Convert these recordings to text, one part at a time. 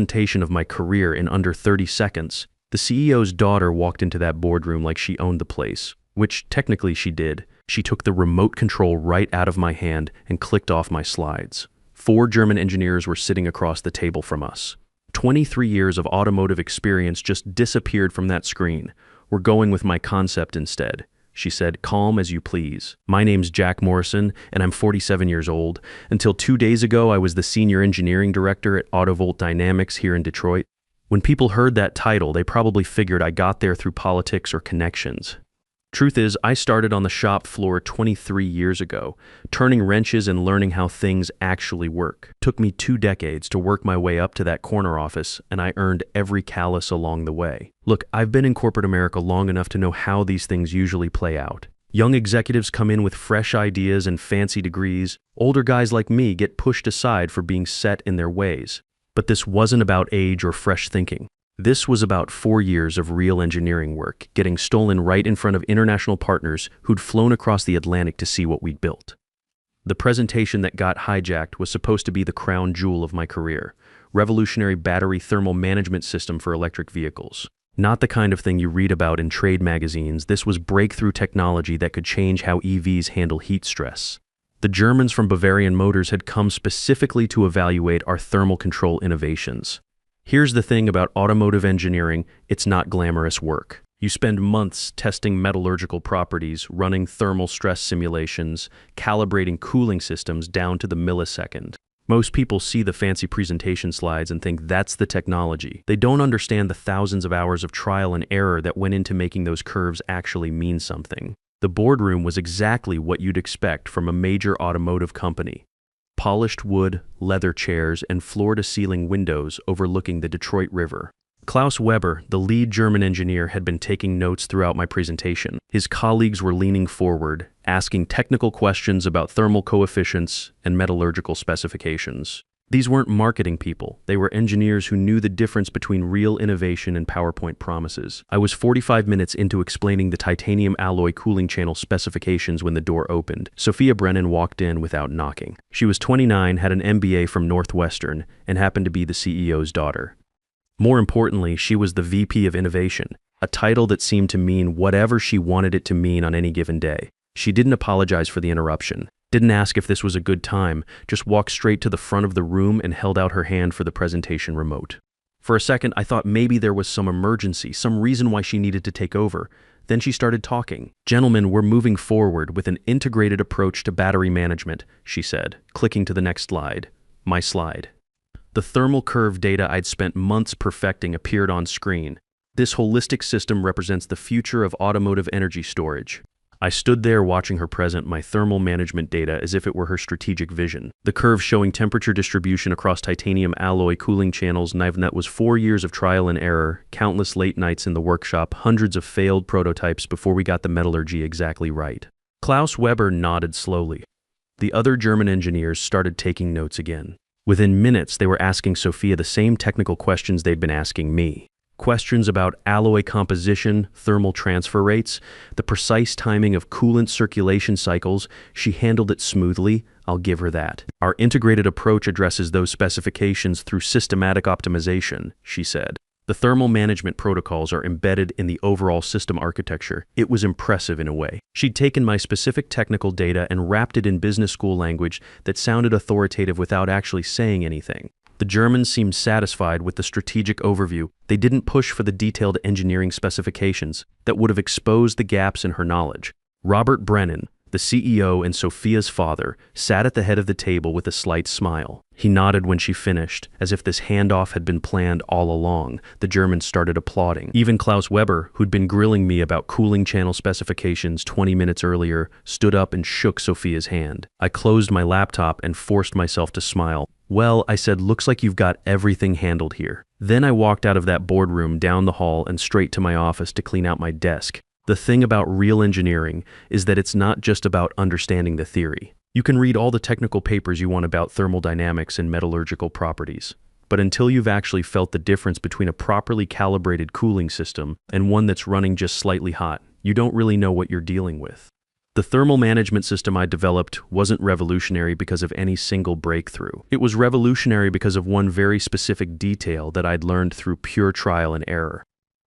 presentation of my career in under 30 seconds. The CEO's daughter walked into that boardroom like she owned the place, which technically she did. She took the remote control right out of my hand and clicked off my slides. 4 German engineers were sitting across the table from us. 23 years of automotive experience just disappeared from that screen. We're going with my concept instead. She said, calm as you please. My name's Jack Morrison, and I'm 47 years old. Until 2 days ago, I was the senior engineering director at Autovolt Dynamics here in Detroit. When people heard that title, they probably figured I got there through politics or connections. Truth is, I started on the shop floor 23 years ago, turning wrenches and learning how things actually work. It took me 2 decades to work my way up to that corner office, and I earned every callus along the way. Look, I've been in corporate America long enough to know how these things usually play out. Young executives come in with fresh ideas and fancy degrees. Older guys like me get pushed aside for being set in their ways. But this wasn't about age or fresh thinking. This was about 4 years of real engineering work, getting stolen right in front of international partners who'd flown across the Atlantic to see what we'd built. The presentation that got hijacked was supposed to be the crown jewel of my career, revolutionary battery thermal management system for electric vehicles. Not the kind of thing you read about in trade magazines. This was breakthrough technology that could change how EVs handle heat stress. The Germans from Bavarian Motors had come specifically to evaluate our thermal control innovations. Here's the thing about automotive engineering, it's not glamorous work. You spend months testing metallurgical properties, running thermal stress simulations, calibrating cooling systems down to the millisecond. Most people see the fancy presentation slides and think that's the technology. They don't understand the thousands of hours of trial and error that went into making those curves actually mean something. The boardroom was exactly what you'd expect from a major automotive company. Polished wood, leather chairs, and floor-to-ceiling windows overlooking the Detroit River. Klaus Weber, the lead German engineer, had been taking notes throughout my presentation. His colleagues were leaning forward, asking technical questions about thermal coefficients and metallurgical specifications. These weren't marketing people. They were engineers who knew the difference between real innovation and PowerPoint promises. I was 45 minutes into explaining the titanium alloy cooling channel specifications when the door opened. Sophia Brennan walked in without knocking. She was 29, had an MBA from Northwestern, and happened to be the CEO's daughter. More importantly, she was the VP of Innovation, a title that seemed to mean whatever she wanted it to mean on any given day. She didn't apologize for the interruption. Didn't ask if this was a good time, just walked straight to the front of the room and held out her hand for the presentation remote. For a second, I thought maybe there was some emergency, some reason why she needed to take over. Then she started talking. Gentlemen, we're moving forward with an integrated approach to battery management, she said, clicking to the next slide. My slide. The thermal curve data I'd spent months perfecting appeared on screen. This holistic system represents the future of automotive energy storage. I stood there watching her present my thermal management data as if it were her strategic vision. The curve showing temperature distribution across titanium alloy cooling channels. That was 4 years of trial and error, countless late nights in the workshop, hundreds of failed prototypes before we got the metallurgy exactly right. Klaus Weber nodded slowly. The other German engineers started taking notes again. Within minutes, they were asking Sophia the same technical questions they'd been asking me. Questions about alloy composition, thermal transfer rates, the precise timing of coolant circulation cycles. She handled it smoothly, I'll give her that. Our integrated approach addresses those specifications through systematic optimization, she said. The thermal management protocols are embedded in the overall system architecture. It was impressive in a way. She'd taken my specific technical data and wrapped it in business school language that sounded authoritative without actually saying anything. The Germans seemed satisfied with the strategic overview. They didn't push for the detailed engineering specifications that would have exposed the gaps in her knowledge. Robert Brennan, the CEO and Sophia's father, sat at the head of the table with a slight smile. He nodded when she finished, as if this handoff had been planned all along. The Germans started applauding. Even Klaus Weber, who'd been grilling me about cooling channel specifications 20 minutes earlier, stood up and shook Sophia's hand. I closed my laptop and forced myself to smile. Well, I said, looks like you've got everything handled here. Then I walked out of that boardroom, down the hall, and straight to my office to clean out my desk. The thing about real engineering is that it's not just about understanding the theory. You can read all the technical papers you want about thermodynamics and metallurgical properties, but until you've actually felt the difference between a properly calibrated cooling system and one that's running just slightly hot, you don't really know what you're dealing with. The thermal management system I developed wasn't revolutionary because of any single breakthrough. It was revolutionary because of one very specific detail that I'd learned through pure trial and error.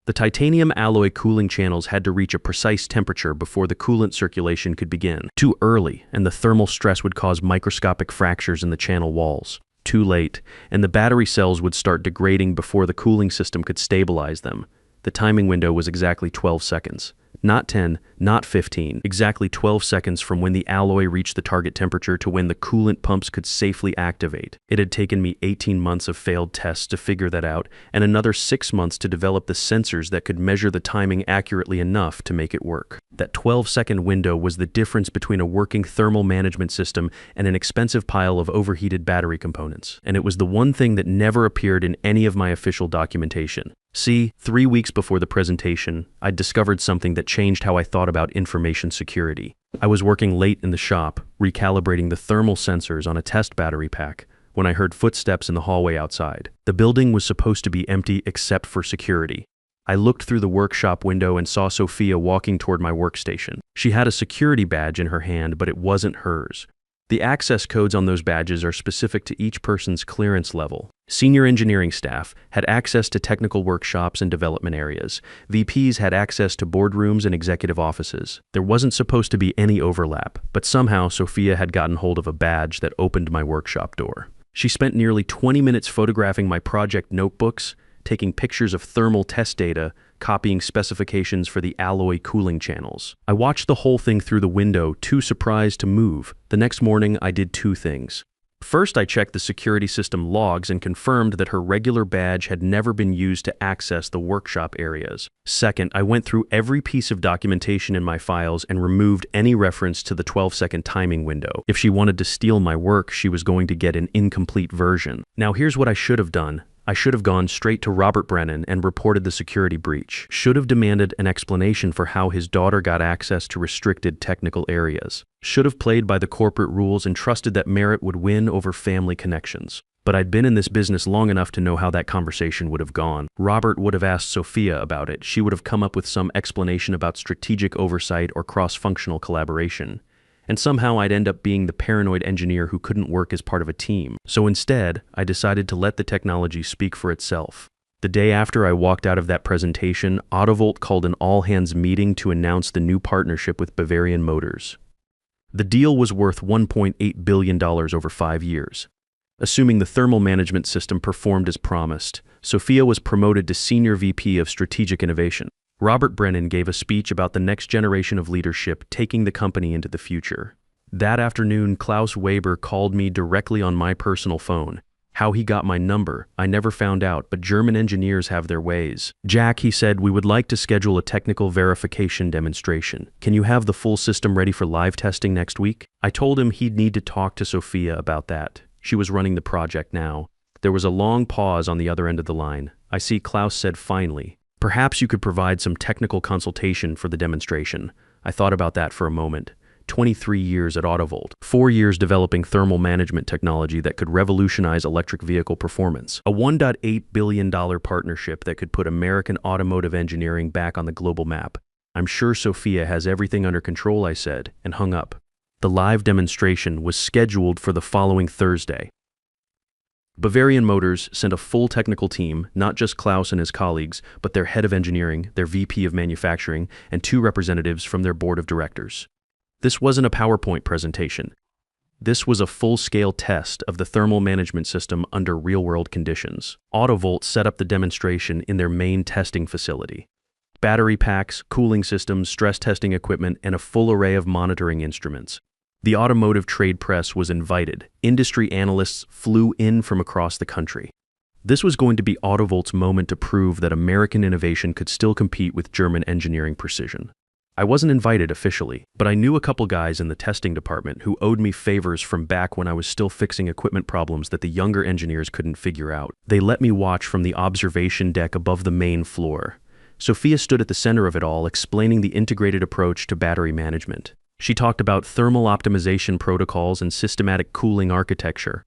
The titanium alloy cooling channels had to reach a precise temperature before the coolant circulation could begin. Too early, and the thermal stress would cause microscopic fractures in the channel walls. Too late, and the battery cells would start degrading before the cooling system could stabilize them. The timing window was exactly 12 seconds. Not 10, not 15, exactly 12 seconds from when the alloy reached the target temperature to when the coolant pumps could safely activate. It had taken me 18 months of failed tests to figure that out, and another 6 months to develop the sensors that could measure the timing accurately enough to make it work. That 12-second window was the difference between a working thermal management system and an expensive pile of overheated battery components. And it was the one thing that never appeared in any of my official documentation. See, 3 weeks before the presentation, I'd discovered something that changed how I thought about information security. I was working late in the shop, recalibrating the thermal sensors on a test battery pack, when I heard footsteps in the hallway outside. The building was supposed to be empty except for security. I looked through the workshop window and saw Sophia walking toward my workstation. She had a security badge in her hand, but it wasn't hers. The access codes on those badges are specific to each person's clearance level. Senior engineering staff had access to technical workshops and development areas. VPs had access to boardrooms and executive offices. There wasn't supposed to be any overlap, but somehow Sophia had gotten hold of a badge that opened my workshop door. She spent nearly 20 minutes photographing my project notebooks, taking pictures of thermal test data, copying specifications for the alloy cooling channels. I watched the whole thing through the window, too surprised to move. The next morning, I did 2 things. First, I checked the security system logs and confirmed that her regular badge had never been used to access the workshop areas. Second, I went through every piece of documentation in my files and removed any reference to the 12-second timing window. If she wanted to steal my work, she was going to get an incomplete version. Now here's what I should have done. I should have gone straight to Robert Brennan and reported the security breach. Should have demanded an explanation for how his daughter got access to restricted technical areas. Should have played by the corporate rules and trusted that merit would win over family connections. But I'd been in this business long enough to know how that conversation would have gone. Robert would have asked Sophia about it. She would have come up with some explanation about strategic oversight or cross-functional collaboration. And somehow I'd end up being the paranoid engineer who couldn't work as part of a team. So instead, I decided to let the technology speak for itself. The day after I walked out of that presentation, Autovolt called an all-hands meeting to announce the new partnership with Bavarian Motors. The deal was worth $1.8 billion over 5 years. Assuming the thermal management system performed as promised, Sophia was promoted to Senior VP of Strategic Innovation. Robert Brennan gave a speech about the next generation of leadership taking the company into the future. That afternoon, Klaus Weber called me directly on my personal phone. How he got my number, I never found out, but German engineers have their ways. "Jack," he said, "we would like to schedule a technical verification demonstration. Can you have the full system ready for live testing next week?" I told him he'd need to talk to Sophia about that. She was running the project now. There was a long pause on the other end of the line. I see Klaus said finally, "Perhaps you could provide some technical consultation for the demonstration." I thought about that for a moment. 23 years at Autovolt, 4 years developing thermal management technology that could revolutionize electric vehicle performance, a $1.8 billion partnership that could put American automotive engineering back on the global map. "I'm sure Sophia has everything under control," I said, and hung up. The live demonstration was scheduled for the following Thursday. Bavarian Motors sent a full technical team, not just Klaus and his colleagues, but their head of engineering, their VP of manufacturing, and 2 representatives from their board of directors. This wasn't a PowerPoint presentation. This was a full-scale test of the thermal management system under real-world conditions. Autovolt set up the demonstration in their main testing facility. Battery packs, cooling systems, stress testing equipment, and a full array of monitoring instruments. The automotive trade press was invited. Industry analysts flew in from across the country. This was going to be Autovolt's moment to prove that American innovation could still compete with German engineering precision. I wasn't invited officially, but I knew a couple guys in the testing department who owed me favors from back when I was still fixing equipment problems that the younger engineers couldn't figure out. They let me watch from the observation deck above the main floor. Sophia stood at the center of it all, explaining the integrated approach to battery management. She talked about thermal optimization protocols and systematic cooling architecture.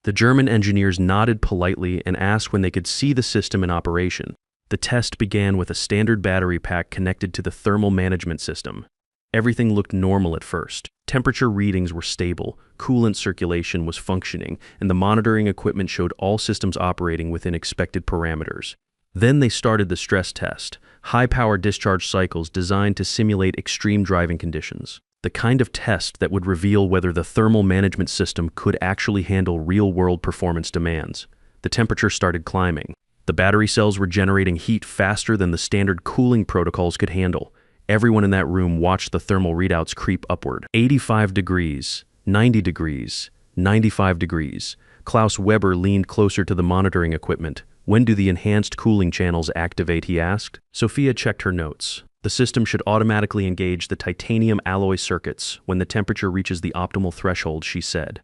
The German engineers nodded politely and asked when they could see the system in operation. The test began with a standard battery pack connected to the thermal management system. Everything looked normal at first. Temperature readings were stable, coolant circulation was functioning, and the monitoring equipment showed all systems operating within expected parameters. Then they started the stress test, high-power discharge cycles designed to simulate extreme driving conditions. The kind of test that would reveal whether the thermal management system could actually handle real-world performance demands. The temperature started climbing. The battery cells were generating heat faster than the standard cooling protocols could handle. Everyone in that room watched the thermal readouts creep upward. 85 degrees, 90 degrees, 95 degrees. Klaus Weber leaned closer to the monitoring equipment. "When do the enhanced cooling channels activate?" he asked. Sophia checked her notes. "The system should automatically engage the titanium alloy circuits when the temperature reaches the optimal threshold," she said.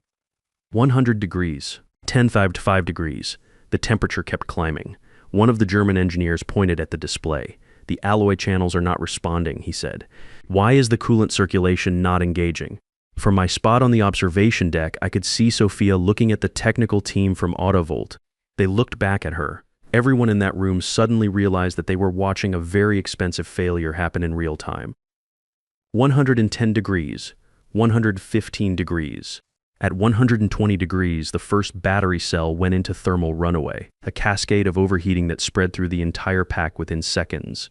100 degrees, 10 degrees. The temperature kept climbing. One of the German engineers pointed at the display. "The alloy channels are not responding," he said. "Why is the coolant circulation not engaging?" From my spot on the observation deck, I could see Sophia looking at the technical team from Autovolt. They looked back at her. Everyone in that room suddenly realized that they were watching a very expensive failure happen in real time. 110 degrees, 115 degrees. At 120 degrees, the first battery cell went into thermal runaway, a cascade of overheating that spread through the entire pack within seconds.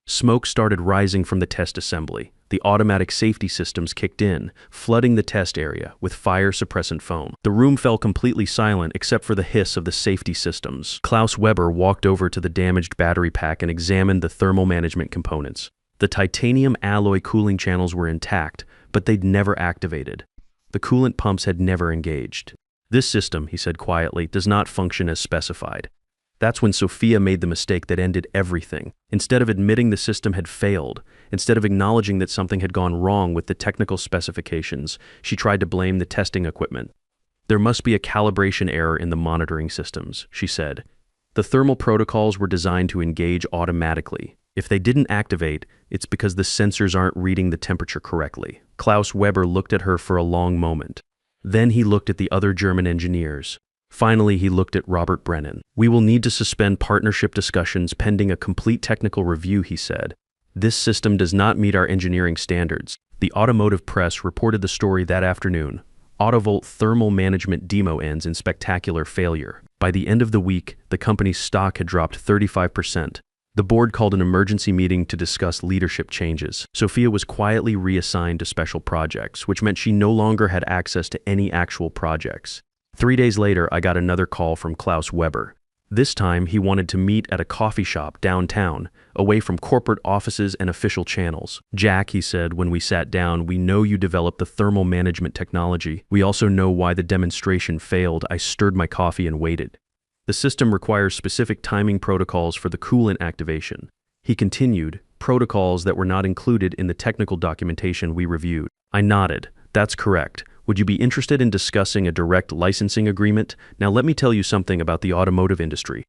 Smoke started rising from the test assembly. The automatic safety systems kicked in, flooding the test area with fire-suppressant foam. The room fell completely silent except for the hiss of the safety systems. Klaus Weber walked over to the damaged battery pack and examined the thermal management components. The titanium alloy cooling channels were intact, but they'd never activated. The coolant pumps had never engaged. "This system," he said quietly, "does not function as specified." That's when Sophia made the mistake that ended everything. Instead of admitting the system had failed, instead of acknowledging that something had gone wrong with the technical specifications, she tried to blame the testing equipment. "There must be a calibration error in the monitoring systems," she said. "The thermal protocols were designed to engage automatically. If they didn't activate, it's because the sensors aren't reading the temperature correctly." Klaus Weber looked at her for a long moment. Then he looked at the other German engineers. Finally, he looked at Robert Brennan. "We will need to suspend partnership discussions pending a complete technical review," he said. "This system does not meet our engineering standards." The automotive press reported the story that afternoon. Autovolt thermal management demo ends in spectacular failure. By the end of the week, the company's stock had dropped 35%. The board called an emergency meeting to discuss leadership changes. Sophia was quietly reassigned to special projects, which meant she no longer had access to any actual projects. 3 days later, I got another call from Klaus Weber. This time, he wanted to meet at a coffee shop downtown, away from corporate offices and official channels. "Jack," he said when we sat down, "we know you developed the thermal management technology. We also know why the demonstration failed." I stirred my coffee and waited. "The system requires specific timing protocols for the coolant activation." He continued, "protocols that were not included in the technical documentation we reviewed." I nodded. "That's correct. Would you be interested in discussing a direct licensing agreement? Now let me tell you something about the automotive industry.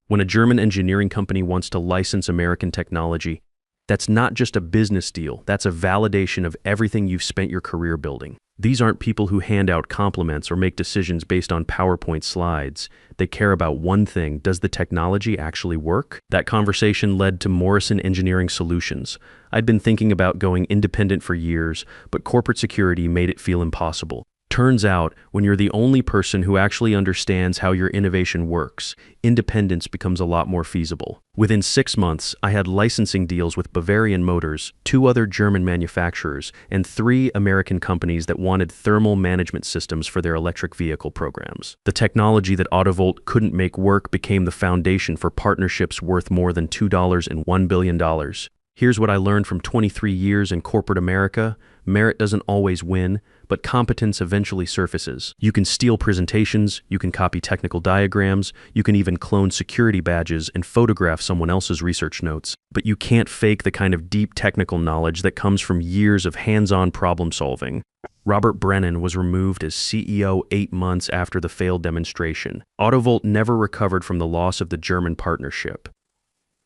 When a German engineering company wants to license American technology, that's not just a business deal, that's a validation of everything you've spent your career building. These aren't people who hand out compliments or make decisions based on PowerPoint slides. They care about one thing: does the technology actually work? That conversation led to Morrison Engineering Solutions. I'd been thinking about going independent for years, but corporate security made it feel impossible. Turns out, when you're the only person who actually understands how your innovation works, independence becomes a lot more feasible. Within 6 months, I had licensing deals with Bavarian Motors, 2 other German manufacturers, and 3 American companies that wanted thermal management systems for their electric vehicle programs. The technology that Autovolt couldn't make work became the foundation for partnerships worth more than $2 and $1 billion. Here's what I learned from 23 years in corporate America. Merit doesn't always win, but competence eventually surfaces. You can steal presentations, you can copy technical diagrams, you can even clone security badges and photograph someone else's research notes. But you can't fake the kind of deep technical knowledge that comes from years of hands-on problem solving. Robert Brennan was removed as CEO 8 months after the failed demonstration. Autovolt never recovered from the loss of the German partnership.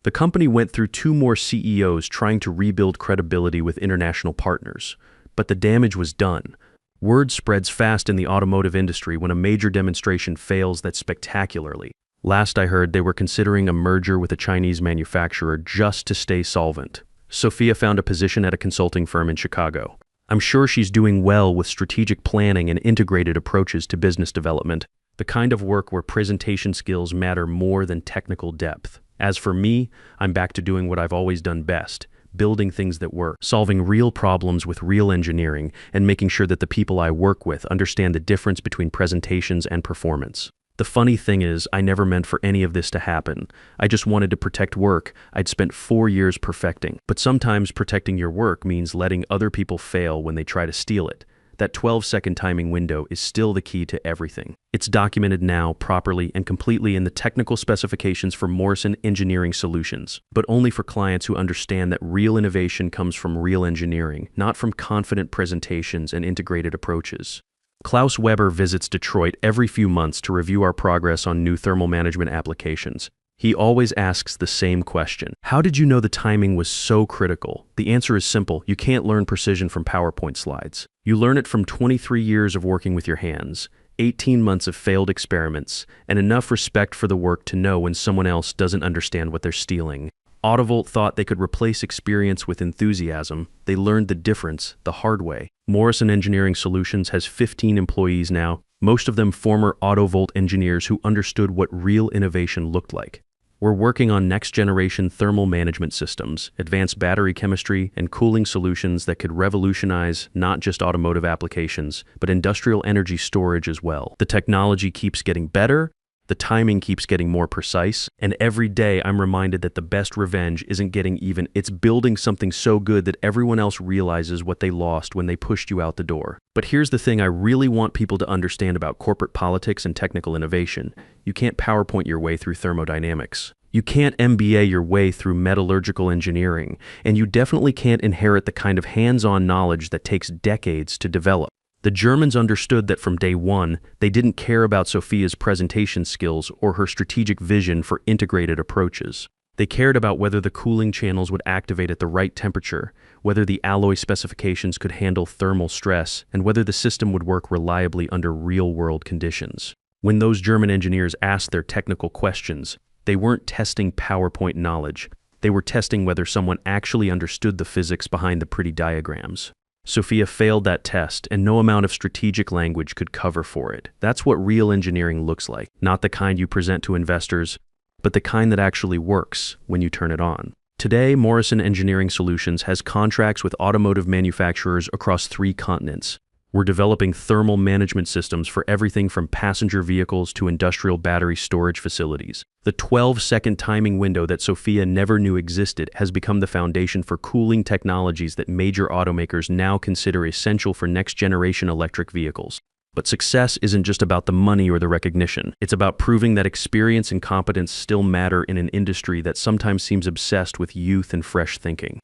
The company went through 2 more CEOs trying to rebuild credibility with international partners, but the damage was done. Word spreads fast in the automotive industry when a major demonstration fails that spectacularly. Last I heard, they were considering a merger with a Chinese manufacturer just to stay solvent. Sophia found a position at a consulting firm in Chicago. I'm sure she's doing well with strategic planning and integrated approaches to business development, the kind of work where presentation skills matter more than technical depth. As for me, I'm back to doing what I've always done best, building things that work, solving real problems with real engineering, and making sure that the people I work with understand the difference between presentations and performance. The funny thing is, I never meant for any of this to happen. I just wanted to protect work I'd spent 4 years perfecting. But sometimes protecting your work means letting other people fail when they try to steal it. That 12-second timing window is still the key to everything. It's documented now properly and completely in the technical specifications for Morrison Engineering Solutions, but only for clients who understand that real innovation comes from real engineering, not from confident presentations and integrated approaches. Klaus Weber visits Detroit every few months to review our progress on new thermal management applications. He always asks the same question. How did you know the timing was so critical? The answer is simple. You can't learn precision from PowerPoint slides. You learn it from 23 years of working with your hands, 18 months of failed experiments, and enough respect for the work to know when someone else doesn't understand what they're stealing. Autovolt thought they could replace experience with enthusiasm. They learned the difference the hard way. Morrison Engineering Solutions has 15 employees now, most of them former Autovolt engineers who understood what real innovation looked like. We're working on next-generation thermal management systems, advanced battery chemistry, and cooling solutions that could revolutionize not just automotive applications, but industrial energy storage as well. The technology keeps getting better, the timing keeps getting more precise, and every day I'm reminded that the best revenge isn't getting even, it's building something so good that everyone else realizes what they lost when they pushed you out the door. But here's the thing I really want people to understand about corporate politics and technical innovation. You can't PowerPoint your way through thermodynamics. You can't MBA your way through metallurgical engineering, and you definitely can't inherit the kind of hands-on knowledge that takes decades to develop. The Germans understood that from day one, they didn't care about Sophia's presentation skills or her strategic vision for integrated approaches. They cared about whether the cooling channels would activate at the right temperature, whether the alloy specifications could handle thermal stress, and whether the system would work reliably under real-world conditions. When those German engineers asked their technical questions, they weren't testing PowerPoint knowledge. They were testing whether someone actually understood the physics behind the pretty diagrams. Sophia failed that test, and no amount of strategic language could cover for it. That's what real engineering looks like. Not the kind you present to investors, but the kind that actually works when you turn it on. Today, Morrison Engineering Solutions has contracts with automotive manufacturers across 3 continents. We're developing thermal management systems for everything from passenger vehicles to industrial battery storage facilities. The 12-second timing window that Sophia never knew existed has become the foundation for cooling technologies that major automakers now consider essential for next-generation electric vehicles. But success isn't just about the money or the recognition. It's about proving that experience and competence still matter in an industry that sometimes seems obsessed with youth and fresh thinking.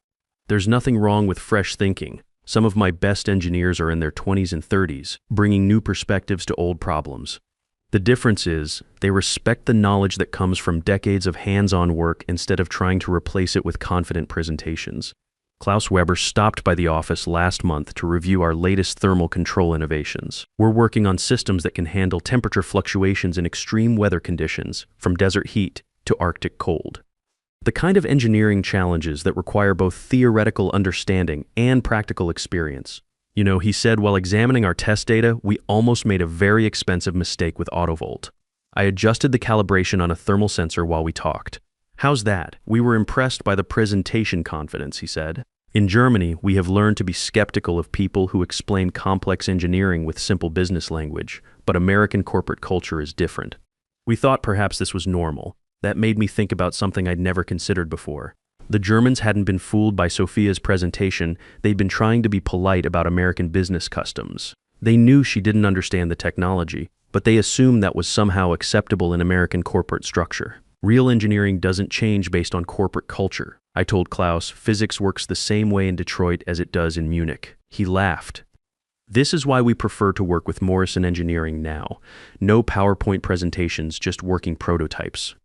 There's nothing wrong with fresh thinking. Some of my best engineers are in their 20s and 30s, bringing new perspectives to old problems. The difference is, they respect the knowledge that comes from decades of hands-on work instead of trying to replace it with confident presentations. Klaus Weber stopped by the office last month to review our latest thermal control innovations. We're working on systems that can handle temperature fluctuations in extreme weather conditions, from desert heat to Arctic cold. The kind of engineering challenges that require both theoretical understanding and practical experience. You know, he said while examining our test data, we almost made a very expensive mistake with Autovolt. I adjusted the calibration on a thermal sensor while we talked. How's that? We were impressed by the presentation confidence, he said. In Germany, we have learned to be skeptical of people who explain complex engineering with simple business language, but American corporate culture is different. We thought perhaps this was normal. That made me think about something I'd never considered before. The Germans hadn't been fooled by Sophia's presentation. They'd been trying to be polite about American business customs. They knew she didn't understand the technology, but they assumed that was somehow acceptable in American corporate structure. Real engineering doesn't change based on corporate culture. I told Klaus, physics works the same way in Detroit as it does in Munich. He laughed. This is why we prefer to work with Morrison Engineering now. No PowerPoint presentations, just working prototypes.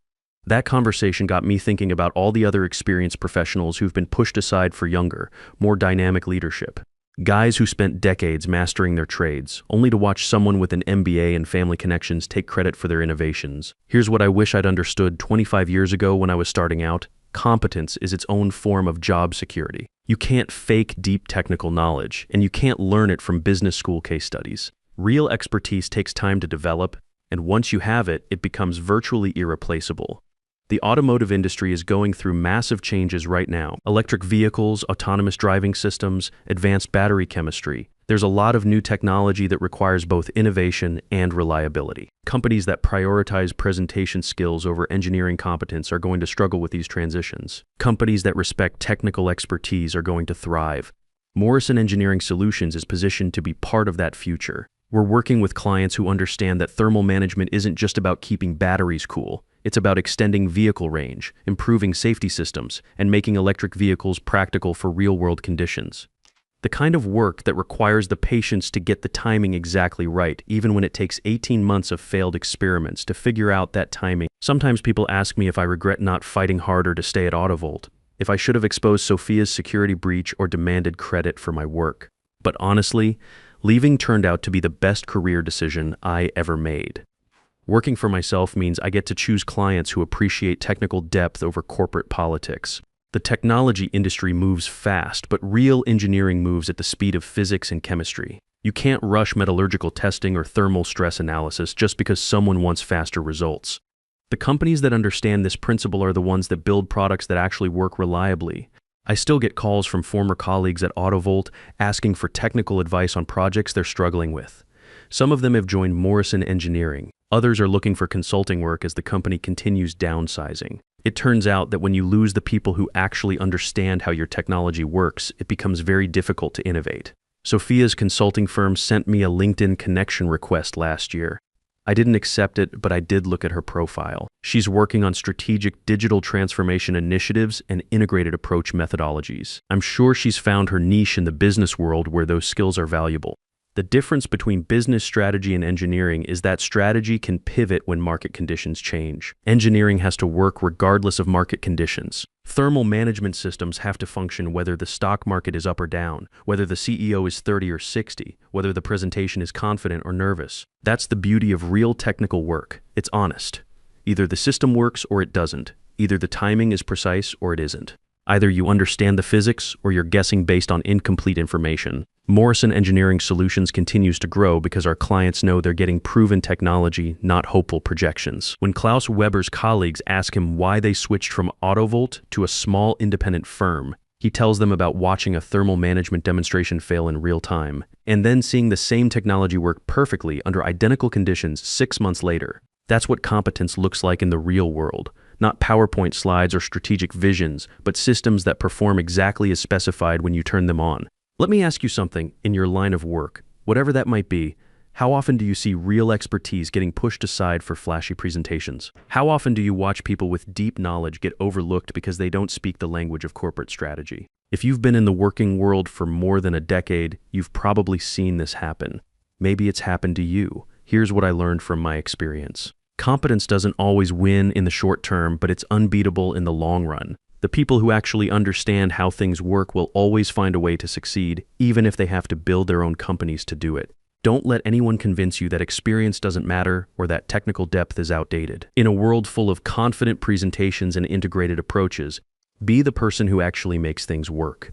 That conversation got me thinking about all the other experienced professionals who've been pushed aside for younger, more dynamic leadership. Guys who spent decades mastering their trades, only to watch someone with an MBA and family connections take credit for their innovations. Here's what I wish I'd understood 25 years ago when I was starting out. Competence is its own form of job security. You can't fake deep technical knowledge, and you can't learn it from business school case studies. Real expertise takes time to develop, and once you have it, it becomes virtually irreplaceable. The automotive industry is going through massive changes right now. Electric vehicles, autonomous driving systems, advanced battery chemistry. There's a lot of new technology that requires both innovation and reliability. Companies that prioritize presentation skills over engineering competence are going to struggle with these transitions. Companies that respect technical expertise are going to thrive. Morrison Engineering Solutions is positioned to be part of that future. We're working with clients who understand that thermal management isn't just about keeping batteries cool. It's about extending vehicle range, improving safety systems, and making electric vehicles practical for real-world conditions. The kind of work that requires the patience to get the timing exactly right, even when it takes 18 months of failed experiments to figure out that timing. Sometimes people ask me if I regret not fighting harder to stay at Autovolt, if I should have exposed Sophia's security breach or demanded credit for my work. But honestly, leaving turned out to be the best career decision I ever made. Working for myself means I get to choose clients who appreciate technical depth over corporate politics. The technology industry moves fast, but real engineering moves at the speed of physics and chemistry. You can't rush metallurgical testing or thermal stress analysis just because someone wants faster results. The companies that understand this principle are the ones that build products that actually work reliably. I still get calls from former colleagues at Autovolt asking for technical advice on projects they're struggling with. Some of them have joined Morrison Engineering. Others are looking for consulting work as the company continues downsizing. It turns out that when you lose the people who actually understand how your technology works, it becomes very difficult to innovate. Sophia's consulting firm sent me a LinkedIn connection request last year. I didn't accept it, but I did look at her profile. She's working on strategic digital transformation initiatives and integrated approach methodologies. I'm sure she's found her niche in the business world where those skills are valuable. The difference between business strategy and engineering is that strategy can pivot when market conditions change. Engineering has to work regardless of market conditions. Thermal management systems have to function whether the stock market is up or down, whether the CEO is 30 or 60, whether the presentation is confident or nervous. That's the beauty of real technical work. It's honest. Either the system works or it doesn't. Either the timing is precise or it isn't. Either you understand the physics or you're guessing based on incomplete information. Morrison Engineering Solutions continues to grow because our clients know they're getting proven technology, not hopeful projections. When Klaus Weber's colleagues ask him why they switched from Autovolt to a small independent firm, he tells them about watching a thermal management demonstration fail in real time, and then seeing the same technology work perfectly under identical conditions 6 months later. That's what competence looks like in the real world. Not PowerPoint slides or strategic visions, but systems that perform exactly as specified when you turn them on. Let me ask you something in your line of work, whatever that might be. How often do you see real expertise getting pushed aside for flashy presentations? How often do you watch people with deep knowledge get overlooked because they don't speak the language of corporate strategy? If you've been in the working world for more than a decade, you've probably seen this happen. Maybe it's happened to you. Here's what I learned from my experience. Competence doesn't always win in the short term, but it's unbeatable in the long run. The people who actually understand how things work will always find a way to succeed, even if they have to build their own companies to do it. Don't let anyone convince you that experience doesn't matter or that technical depth is outdated. In a world full of confident presentations and integrated approaches, be the person who actually makes things work.